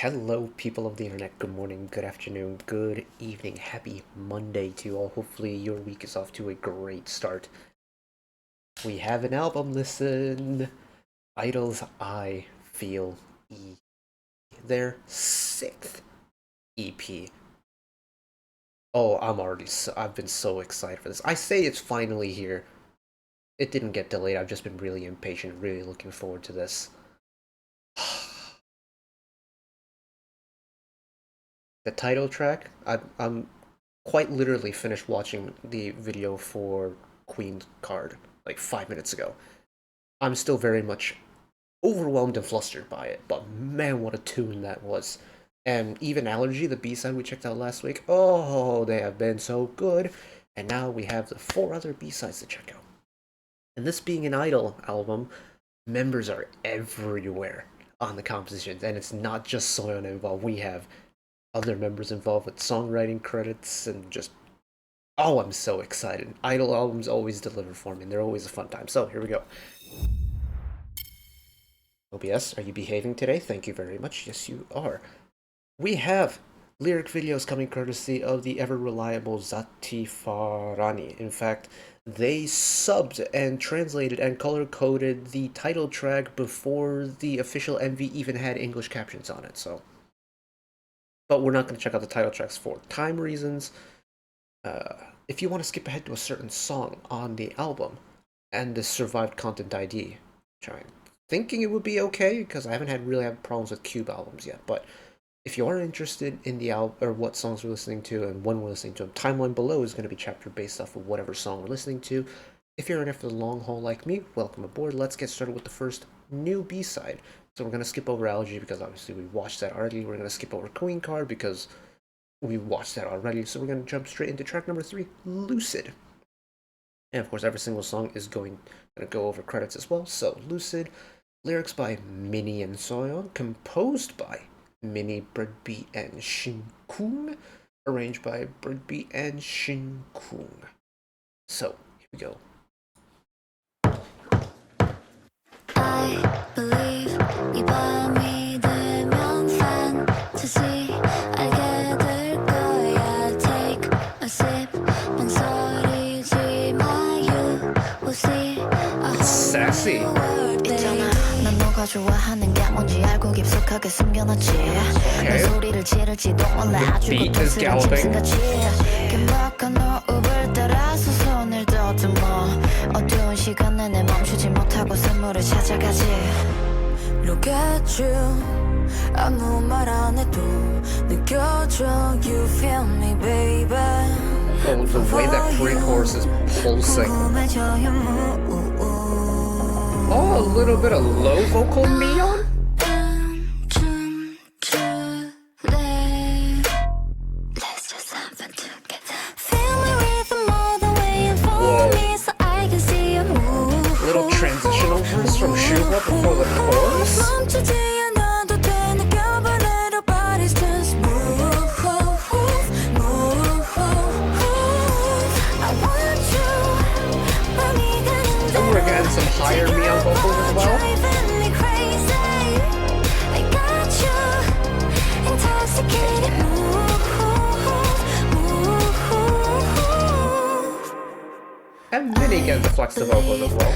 Hello, people of the internet. Good morning, good afternoon, good evening. Happy Monday to you all. Hopefully, your week is off to a great start. We have an album listen. I-DLE's I Feel E. Their sixth EP. Oh, I've been so excited for this. I say it's finally here. It didn't get delayed. I've just been really impatient, really looking forward to this. The title track, I'm quite literally finished watching the video for Queen's Card like 5 minutes ago. I'm still very much overwhelmed and flustered by it, but man, what a tune that was. And even Allergy, the B-side we checked out last week, oh, they have been so good. And now we have the 4 other B-sides to check out. And this being an I-DLE album, members are everywhere on the compositions, and it's not just Soyeon involved. We have other members involved with songwriting credits and just oh, I'm so excited. I-DLE albums always deliver for me and they're always a fun time. So here we go. OBS, are you behaving today? Thank you very much. Yes, you are. We have lyric videos coming courtesy of the ever reliable Zati Farani. In fact, they subbed and translated and color coded the title track before the official MV even had English captions on it. But we're not going to check out the title tracks for time reasons. If you want to skip ahead to a certain song on the album and the survived content ID, which I'm thinking it would be okay because I haven't really had problems with Cube albums yet. But if you are interested in the album or what songs we're listening to and when we're listening to them, timeline below is going to be chapter based off of whatever song we're listening to. If you're in it for the long haul like me, welcome aboard. Let's get started with the first new B-side. So we're going to skip over Allergy because obviously we watched that already. We're going to skip over Queen Card because we watched that already. So we're going to jump straight into track number 3, Lucid. And of course, every single song is going to go over credits as well. So Lucid, lyrics by Minnie and Soyeon, composed by Minnie, Breadbeat, and Shinkung, arranged by Breadbeat and Shinkung. So here we go. I believe 이 밤이 되면 fantasy 알게 될 거야. Take a sip 망설이지 마. You will see a Sassy. whole new world. 있잖아 난 너가 좋아하는 게 뭔지 알고 깊숙하게 숨겨놨지. 내 소리를 지를지도 몰라 아주 고통스러운 짐승같이 긴박한 호흡을 따라서 손을 더듬어 어두운 시간 내내 멈추지 못하고 선물을 찾아가지. Look at you 아무 말 안 해도 느껴져. You feel me baby. Oh, the way that pre-chorus is pulsing. Oh, a little bit of low vocal neon? Little transitional verse from Shuba before the chorus? And we're getting some higher neon vocals as well. And Minnie gets the flex the vocals as well.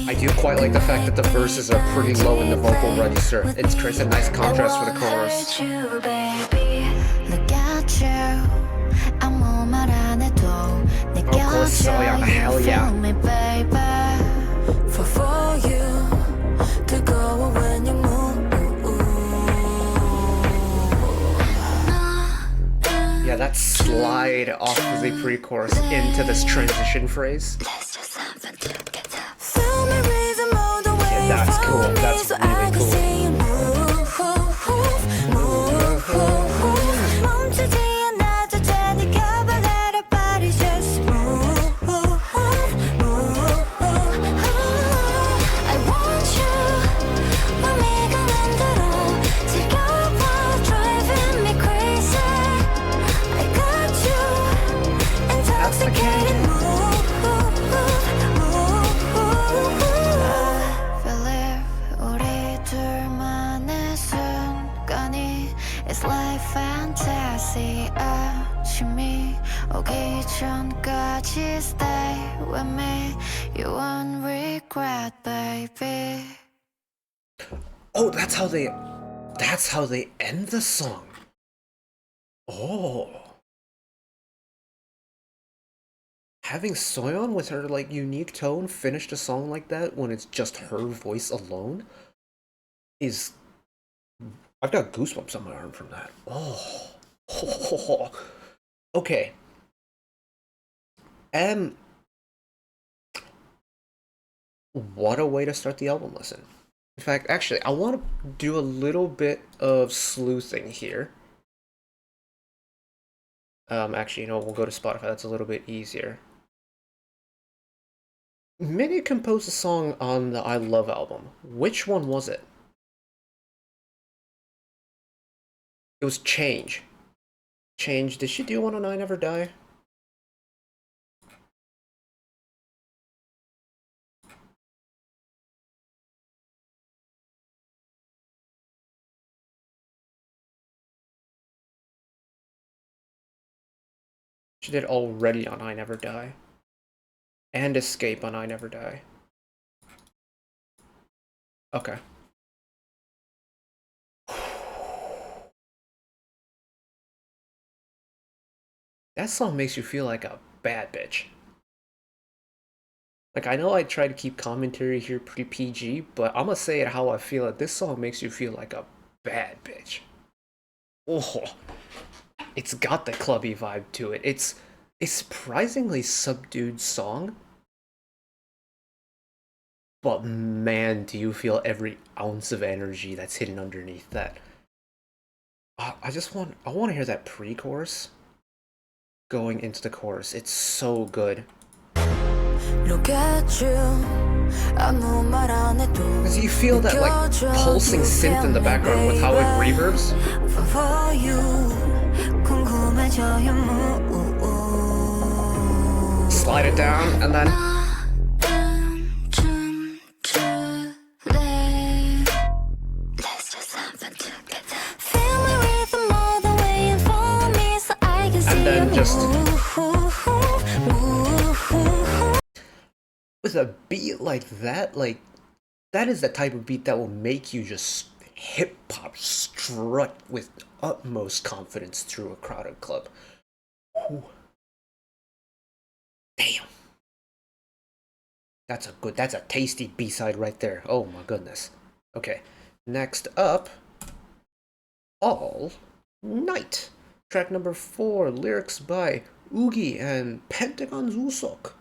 I do quite like the fact that the verses are pretty low in the vocal register. It creates a nice contrast for the chorus. Vocalist Soyeon, hell yeah. Yeah, that slide off of the pre-chorus into this transition phrase. Yeah, that's cool. That's really cool. with me, you won't regret, baby. Oh, that's how they end the song. Oh. Having Soyeon with her like unique tone finish a song like that when it's just her voice alone is, I've got goosebumps on my arm from that. Oh. Okay. What a way to start the album listen. In fact, actually, I want to do a little bit of sleuthing here. Actually, you know, we'll go to Spotify. That's a little bit easier. Minnie composed a song on the I Love album. Which one was it? It was Change. Change. Did she do one on I Never Die? She did Already on I Never Die. And Escape on I Never Die. Okay. That song makes you feel like a bad bitch. Like, I know I try to keep commentary here pretty PG, but I'm gonna say it how I feel it. This song makes you feel like a bad bitch. Oh, it's got the clubby vibe to it. It's a surprisingly subdued song, but man, do you feel every ounce of energy that's hidden underneath that. I want to hear that pre-chorus going into the chorus. It's so good. Look at you. Because you feel that like pulsing synth in the background with how it reverbs. Slide it down and then just with a beat like that is the type of beat that will make you just hip-hop strut with utmost confidence through a crowded club. Ooh. Damn. That's a tasty B-side right there. Oh my goodness. Okay, next up, All Night. Track number 4, lyrics by Oogie and Pentagon's Usok.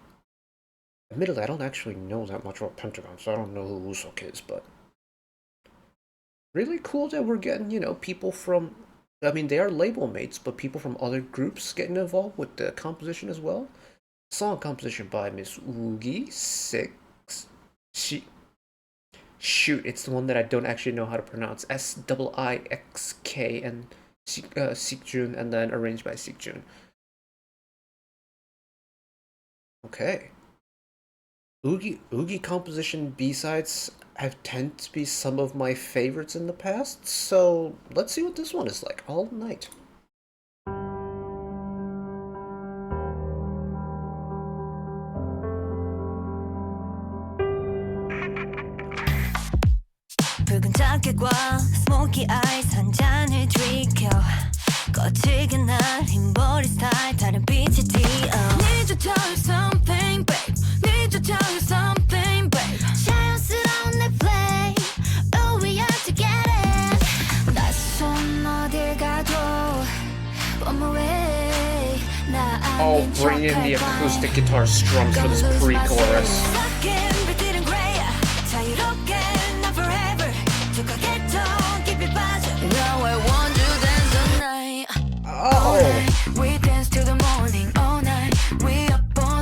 Admittedly, I don't actually know that much about Pentagon, so I don't know who Usok is, but really cool that we're getting, you know, people from, I mean, they are label mates, but people from other groups getting involved with the composition as well. Song composition by Miss Oogie, shoot, it's the one that I don't actually know how to pronounce. Sixk and Seekjun, and then arranged by Seekjun. Okay. Oogie composition B-sides have tended to be some of my favorites in the past, so let's see what this one is like. All Night. 붉은 자켓과 스모키 아이스 한 잔을 들이켜 거칠게 날 흰 머리 스타일 다른 빛이 띄어 Need to tell you something babe Need to tell you something babe 자연스러운 내 play Oh we are together 낯선 어딜 가도 On my way I'll bring in the acoustic guitar strums for this pre-chorus.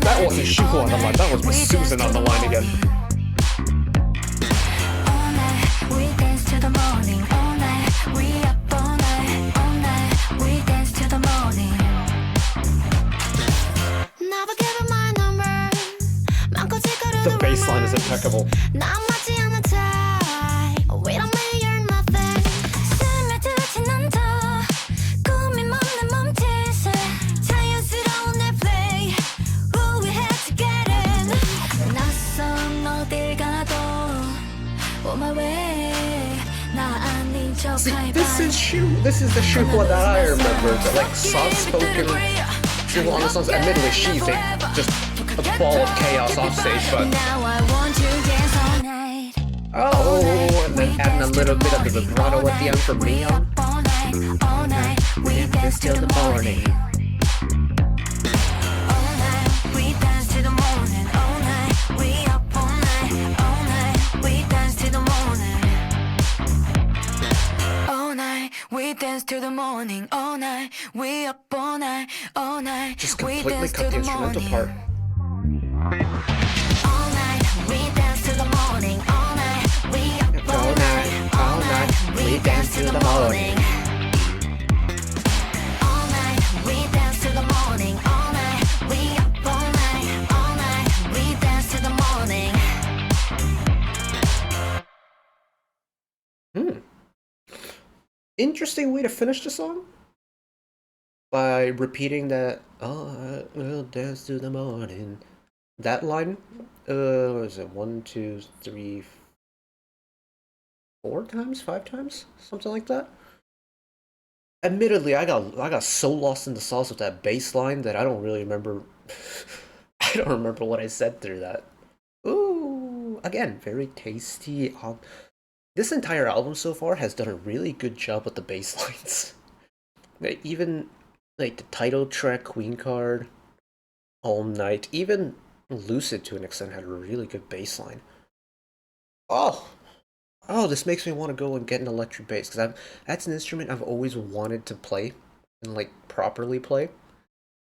That wasn't Shuko on the line, that was Miss Susan on the line again. The bass line is impeccable. See, this is the Shuhua that I remember. The like soft-spoken Shuhua songs. Admittedly, she's just a ball of chaos off stage, but oh, and then adding a little bit of the vibrato at the end for me. All night, we dance till the morning. We dance till the morning, all night. We up all night, all night. Just completely cut the instrumental part. All night, we dance till the morning, all night. We up all night, all night. We dance till the morning. All night, we dance till the morning, all night. We up all night, we dance till the morning. Interesting way to finish the song by repeating that. Oh, we'll dance to the morning. That line, what is it? 1, 2, 3, 4 times, 5 times, something like that. Admittedly, I got so lost in the sauce with that bass line that I don't really remember. I don't remember what I said through that. Ooh, again, very tasty. This entire album so far has done a really good job with the bass lines. Even like the title track, Queen Card, All Night, even Lucid to an extent had a really good bass line. Oh, this makes me want to go and get an electric bass, because that's an instrument I've always wanted to play and like properly play.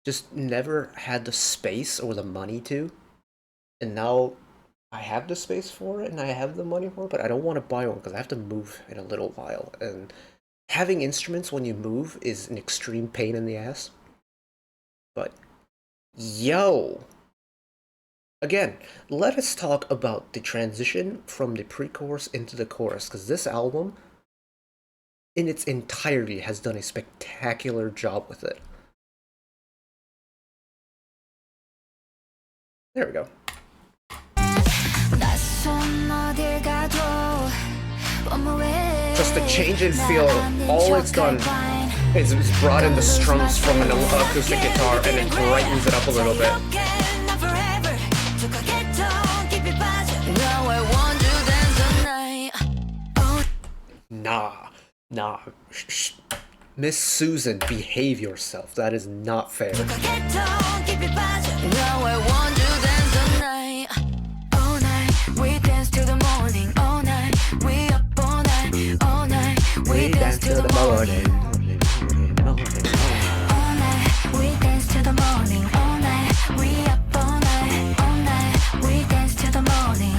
Just never had the space or the money to, and now I have the space for it and I have the money for it, but I don't want to buy one because I have to move in a little while. And having instruments when you move is an extreme pain in the ass. But, yo! Again, let us talk about the transition from the pre-chorus into the chorus, because this album, in its entirety, has done a spectacular job with it. There we go. Just the change in feel, all it's done is it's brought in the strums from an acoustic guitar and it brightens it up a little bit. Nah. Miss Susan, behave yourself. That is not fair. We dance till the morning, all night. We up all night, all night. We dance till the morning. All night, we dance till the morning, all night. We up all night, all night. We dance till the morning.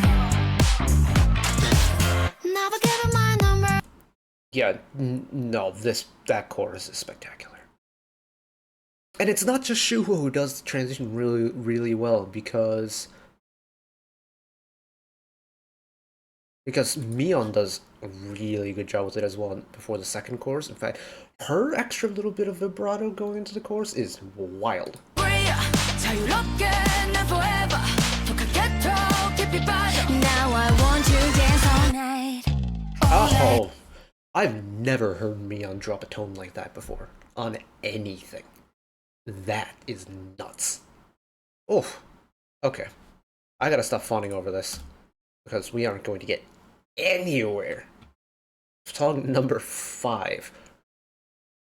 Never give her my number. Yeah, no, that chorus is spectacular. And it's not just Shuhua who does the transition really, really well, because Mion does a really good job with it as well before the second chorus. In fact, her extra little bit of vibrato going into the chorus is wild. Oh, I've never heard Mion drop a tone like that before on anything. That is nuts. Oh, okay. I gotta stop fawning over this, because we aren't going to get anywhere. Song number 5,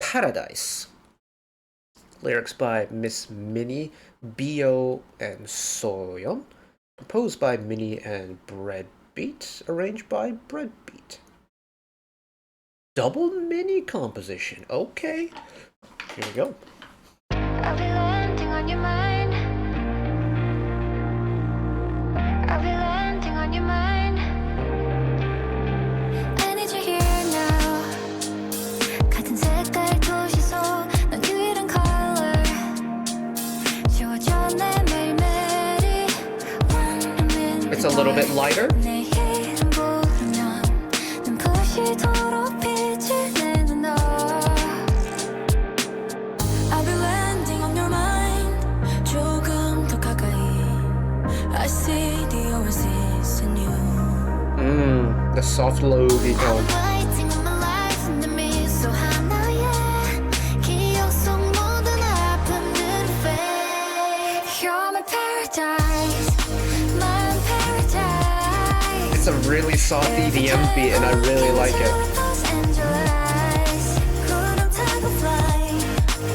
Paradise. Lyrics by Miss Minnie, Bio, and Soyeon. Composed by Minnie and Breadbeat. Arranged by Breadbeat. Double Minnie composition. Okay. Here we go. I'll be landing on your mind. I'll be landing on your mind. I need you here now. 같은 색깔 도시 속 넌 유일한 color. 지워져 내 매일매일이 one It's a little bit lighter. 내 이름 부르면 눈부시도록 빛을 내는 너. I'll be landing on your mind. 조금 더 가까이. I see the oasis in you. The soft low tone. I'm waiting on my life a really soft EDM beat, and I really like it.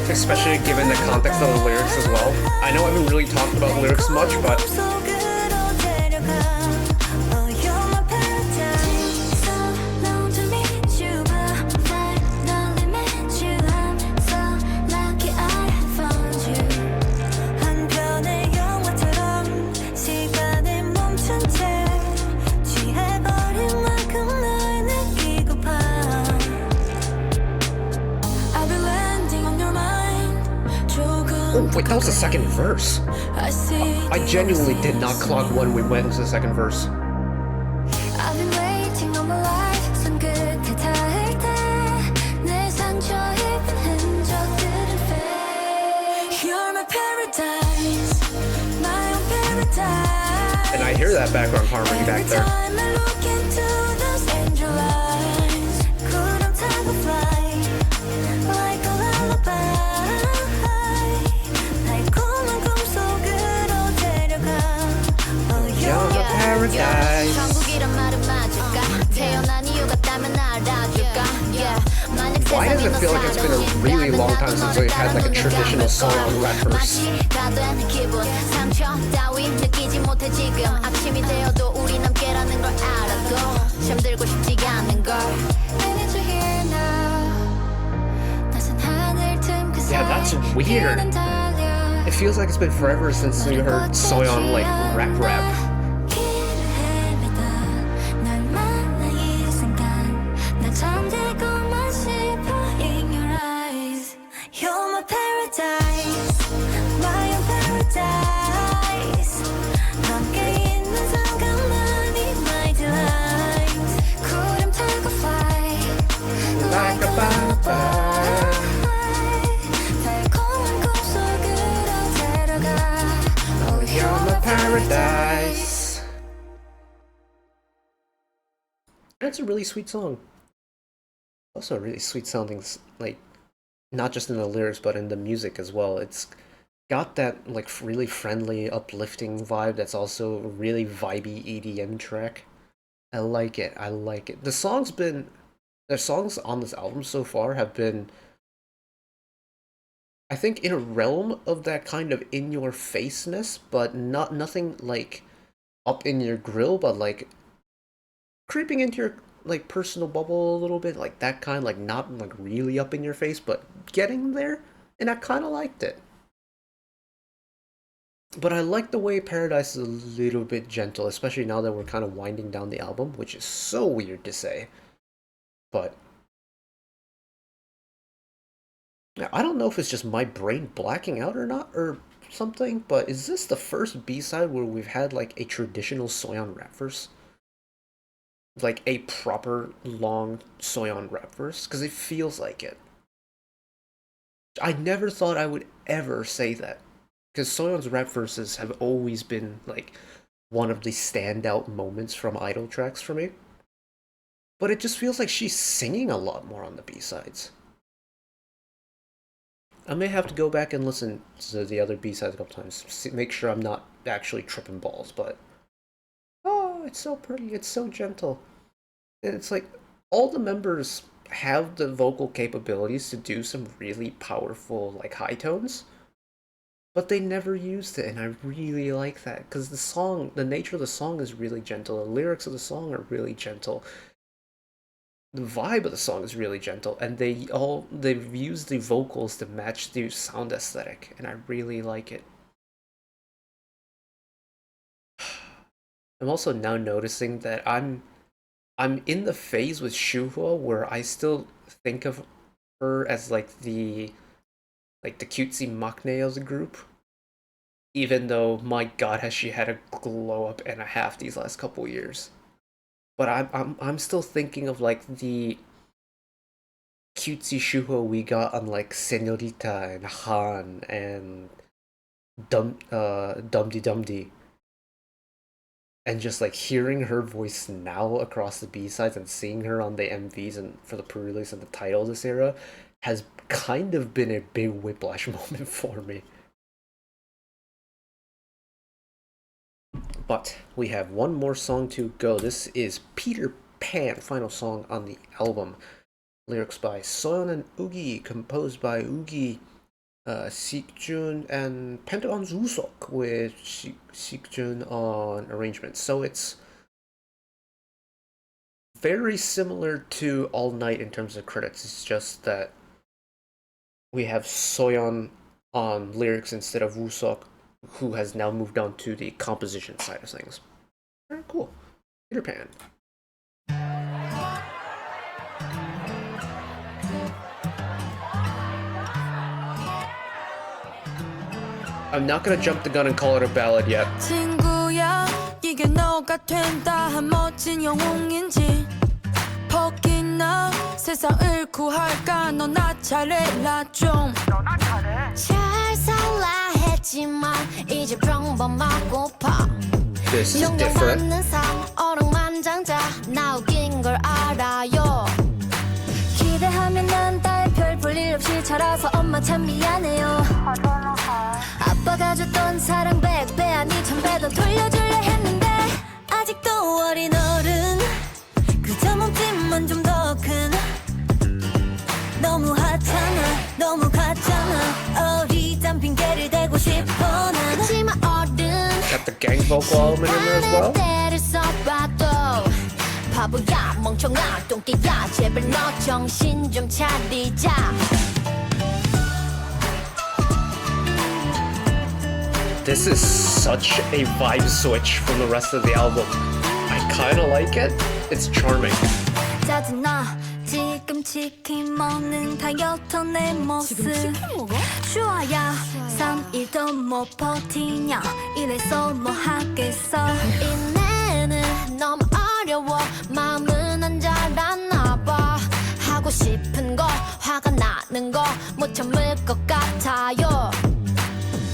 Especially given the context of the lyrics as well. I know I haven't really talked about lyrics much, but oh, wait, that was the second verse. I genuinely did not clock when we went into the second verse. And I hear that background harmony back there. Why does it feel like it's been a really long time since we've had like a traditional song on rap verse? Yeah, that's weird. It feels like it's been forever since we heard Soyeon like rap. Paradise. That's a really sweet song. Also a really sweet sounding, like, not just in the lyrics but in the music as well. It's got that like really friendly, uplifting vibe that's also a really vibey EDM track. I like it. I like it. The songs on this album so far have been, I think, in a realm of that kind of in-your-faceness, but nothing like up in your grill, but like creeping into your like personal bubble a little bit, like that kind, like not like really up in your face, but getting there, and I kind of liked it. But I like the way Paradise is a little bit gentle, especially now that we're kind of winding down the album, which is so weird to say. But now, I don't know if it's just my brain blacking out or not, or something, but is this the first B-side where we've had like a traditional Soyeon rap verse? Like a proper long Soyeon rap verse? Because it feels like it. I never thought I would ever say that. Because Soyeon's rap verses have always been like one of the standout moments from idol tracks for me. But it just feels like she's singing a lot more on the B-sides. I may have to go back and listen to the other B-sides a couple times, make sure I'm not actually tripping balls, but oh, it's so pretty, it's so gentle. And it's like, all the members have the vocal capabilities to do some really powerful, like, high tones, but they never used it, and I really like that, because the nature of the song is really gentle, the lyrics of the song are really gentle, the vibe of the song is really gentle, and they've used the vocals to match the sound aesthetic, and I really like it. I'm also now noticing that I'm in the phase with Shuhua where I still think of her as like the cutesy maknae of the group, even though my god has she had a glow up and a half these last couple years. But I'm still thinking of like the cutesy Shuho we got on like Senorita and Han and Dumdy Dumdy. And just like hearing her voice now across the B-sides and seeing her on the MVs and for the pre-release and the title of this era has kind of been a big whiplash moment for me. But we have one more song to go. This is Peter Pan, final song on the album. Lyrics by Soyeon and Ugi, composed by Ugi, Sikjun, and Penta on Zusok, with Sikjun on arrangements. So it's very similar to All Night in terms of credits. It's just that we have Soyeon on lyrics instead of Wusok, who has now moved on to the composition side of things. Very cool. Peter Pan. I'm not gonna jump the gun and call it a ballad yet. 친구야, 이게 너가 된다 한 멋진 영웅인지 혹이나 세상을 구할까 너나 잘해라 좀 너나 잘해 잘 살라 했지만 이제 평범하고파 This is different 어루만장자 나 웃긴 걸 알아요 기대하면 난 딸 별 볼 일 없이 자라서 엄마 참 미안해요 아빠가 줬던 사랑 100배 아니 1000배도 돌려줄래 했는데 아직도 어린 어른 그저 몸집만 좀 더 큰 너무 하찮아 너무 가잖아 어리단 핑계를 대고 싶어 난 하지만 어른 Got the gang vocal element in there as well 때를 써봐도 바보야 멍청아 똥개야 제발 너 정신 좀 차리자 This is such a vibe switch from the rest of the album. I kinda like it. It's charming. 짜증나 지금 치킨 먹는 다이어터 내 모습 지금 치킨 먹어? 좋아야 3일도 못 버티냐 이래서 뭐 하겠어 인내는 너무 어려워 마음은 안 자랐나 봐 하고 싶은 거 화가 나는 거 못 참을 것 같아요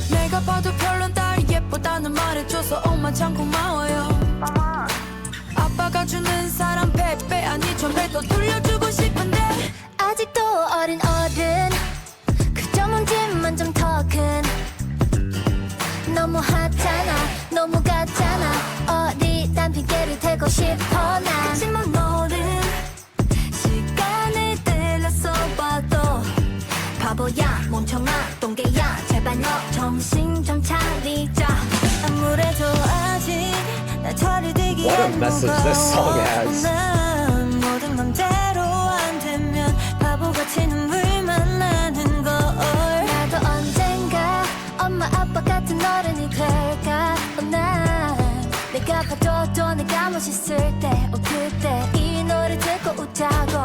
내가 봐도 별론 딸이 예쁘다는 말해줘서 엄마 참 고마워요 아빠가 주는 사람 100배 아니 1000배도 돌려주고 싶은데 아직도 어린 어른 그저 몸집만 좀 더 큰 너무 하잖아 너무 같잖아 어리단 핑계를 대고 싶어 난 하지만 너는 시간을 들여서 봐도 바보야 멍청아 똥개야 제발 너 정신 좀 차리자 아무래도 아직 나 철이 들기엔 무거워 모든 맘대로 안 되면 바보같이 눈물만 나는 걸 나도 언젠가 엄마 아빠 같은 어른이 될까 난 내가 봐줘도 내가 멋있을 때 그때 이 노래 듣고 웃자고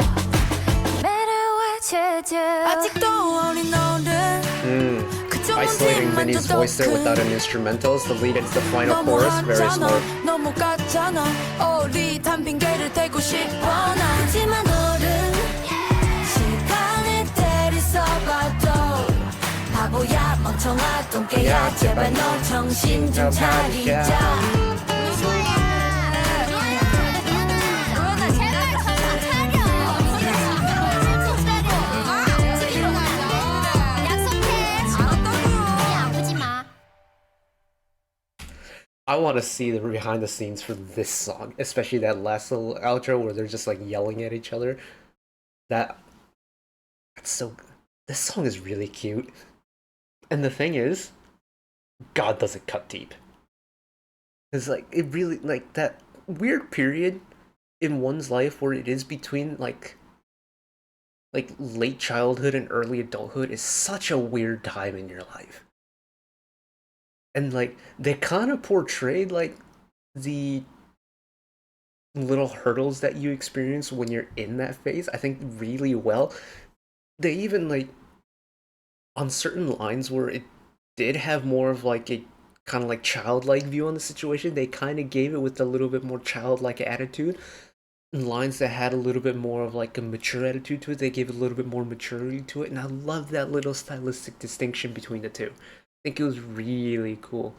Isolating Vinny's voice there without an instrumental is the lead into the final chorus, very smart. I want to see the behind the scenes for this song, especially that last little outro where they're just like yelling at each other. That's so good. This song is really cute. And the thing is, God does it cut deep. It's like, it really, like, that weird period in one's life where it is between like late childhood and early adulthood is such a weird time in your life. And like they kind of portrayed like the little hurdles that you experience when you're in that phase, I think really well. They even like on certain lines where it did have more of like a kind of like childlike view on the situation, they kind of gave it with a little bit more childlike attitude. And lines that had a little bit more of like a mature attitude to it, they gave a little bit more maturity to it, and I love that little stylistic distinction between the two. I think it was really cool.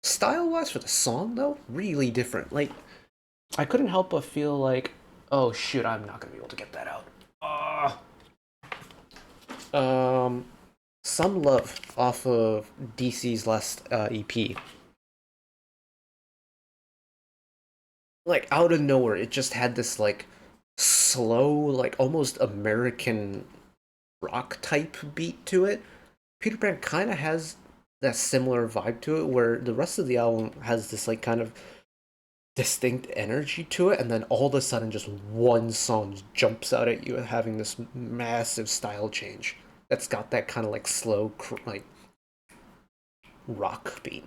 Style-wise for the song, though, really different. Like, I couldn't help but feel like, oh shoot, I'm not gonna be able to get that out. Some Love off of DC's last EP. like out of nowhere, it just had this like slow, like almost American rock type beat to it. Peter Pan kind of has that similar vibe to it, where the rest of the album has this like kind of distinct energy to it, and then all of a sudden, just one song jumps out at you, having this massive style change that's got that kind of like slow, like rock beat.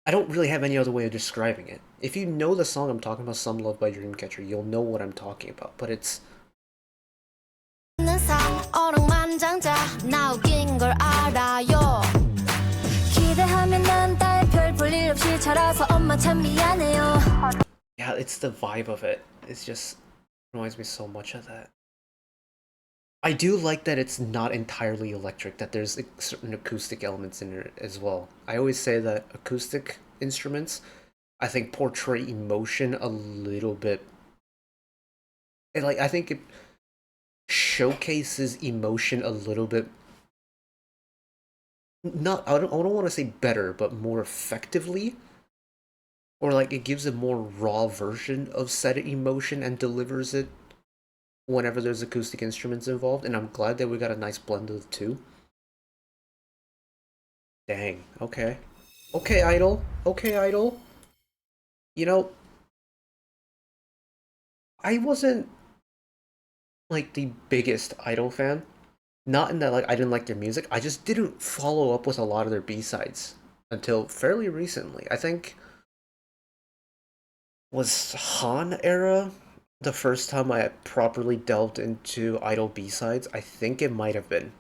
I don't really have any other way of describing it. If you know the song I'm talking about, Some Love by Dreamcatcher, you'll know what I'm talking about, but it's yeah, it's the vibe of it. It's just reminds me so much of that. I do like that it's not entirely electric, that there's like, certain acoustic elements in it as well. I always say that acoustic instruments, I think, portray emotion a little bit. And like I think it showcases emotion a little bit. Not I don't want to say better, but more effectively, or like it gives a more raw version of said emotion and delivers it whenever there's acoustic instruments involved. And I'm glad that we got a nice blend of the two. Dang. Okay. Okay, I-DLE. Okay, I-DLE. You know, I wasn't like the biggest I-DLE fan. Not in that like I didn't like their music. I just didn't follow up with a lot of their B-sides until fairly recently. I think was Han era the first time I properly delved into I-DLE B-sides. I think it might have been.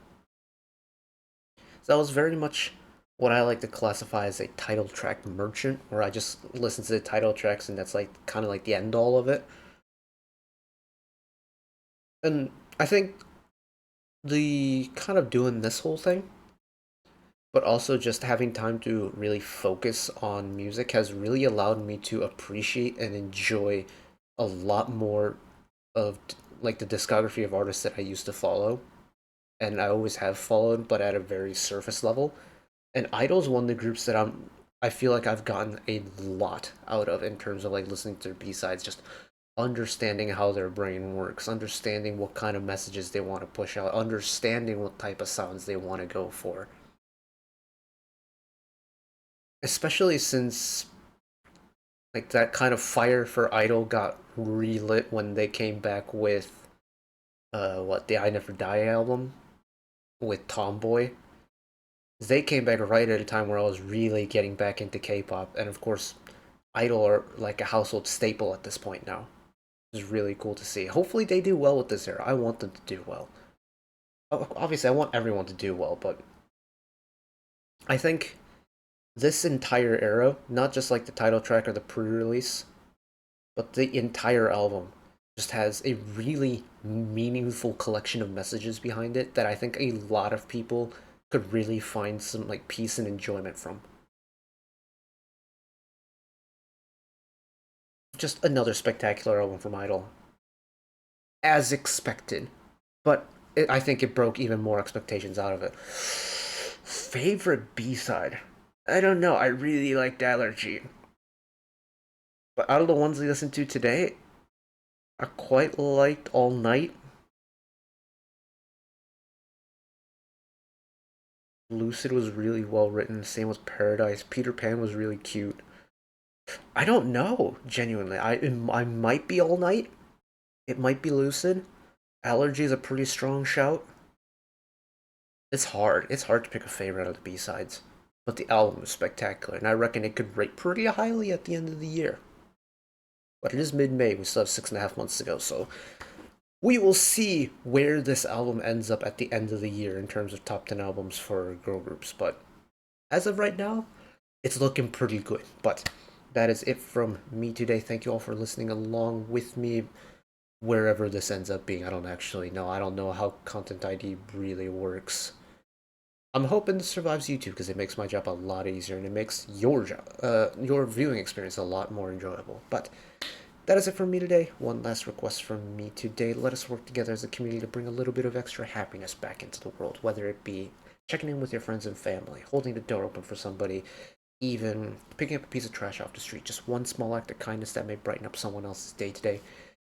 So that was very much what I like to classify as a title track merchant, where I just listen to the title tracks and that's like kind of like the end all of it. And I think the kind of doing this whole thing, but also just having time to really focus on music has really allowed me to appreciate and enjoy a lot more of like the discography of artists that I used to follow and I always have followed, but at a very surface level. And I-DLE's one of the groups that I feel like I've gotten a lot out of in terms of like listening to their B-sides, just understanding how their brain works, understanding what kind of messages they want to push out, understanding what type of sounds they want to go for. Especially since like that kind of fire for I-DLE got relit when they came back with what the I Never Die album with Tomboy. They came back right at a time where I was really getting back into K-pop, and of course, I-DLE are like a household staple at this point now. It's really cool to see. Hopefully, they do well with this era. I want them to do well. Obviously, I want everyone to do well, but I think this entire era, not just like the title track or the pre-release, but the entire album just has a really meaningful collection of messages behind it that I think a lot of people could really find some like peace and enjoyment from. Just another spectacular album from I-DLE, as expected, but I think it broke even more expectations out of it. Favorite B-side? I don't know. I really liked Allergy, but out of the ones we listened to today, I quite liked All Night. Lucid was really well written. Same with Paradise. Peter Pan was really cute. I don't know. Genuinely, I might be All Night. It might be Lucid. Allergy is a pretty strong shout. It's hard. It's hard to pick a favorite out of the B sides, but the album is spectacular, and I reckon it could rate pretty highly at the end of the year. But it is mid-May. We still have 6.5 months to go, so we will see where this album ends up at the end of the year in terms of top 10 albums for girl groups. But as of right now, it's looking pretty good. But that is it from me today. Thank you all for listening along with me wherever this ends up being. I don't actually know. I don't know how Content ID really works. I'm hoping this survives YouTube because it makes my job a lot easier and it makes your your viewing experience a lot more enjoyable. But that is it from me today. One last request from me today. Let us work together as a community to bring a little bit of extra happiness back into the world, whether it be checking in with your friends and family, holding the door open for somebody, even picking up a piece of trash off the street, just one small act of kindness that may brighten up someone else's day today.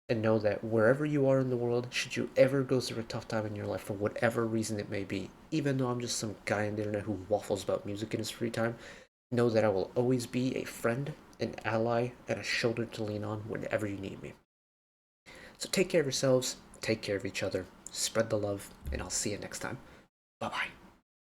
And know that wherever you are in the world, should you ever go through a tough time in your life for whatever reason it may be, even though I'm just some guy on the internet who waffles about music in his free time, know that I will always be a friend, an ally, and a shoulder to lean on whenever you need me. So take care of yourselves, take care of each other, spread the love, and I'll see you next time. Bye bye.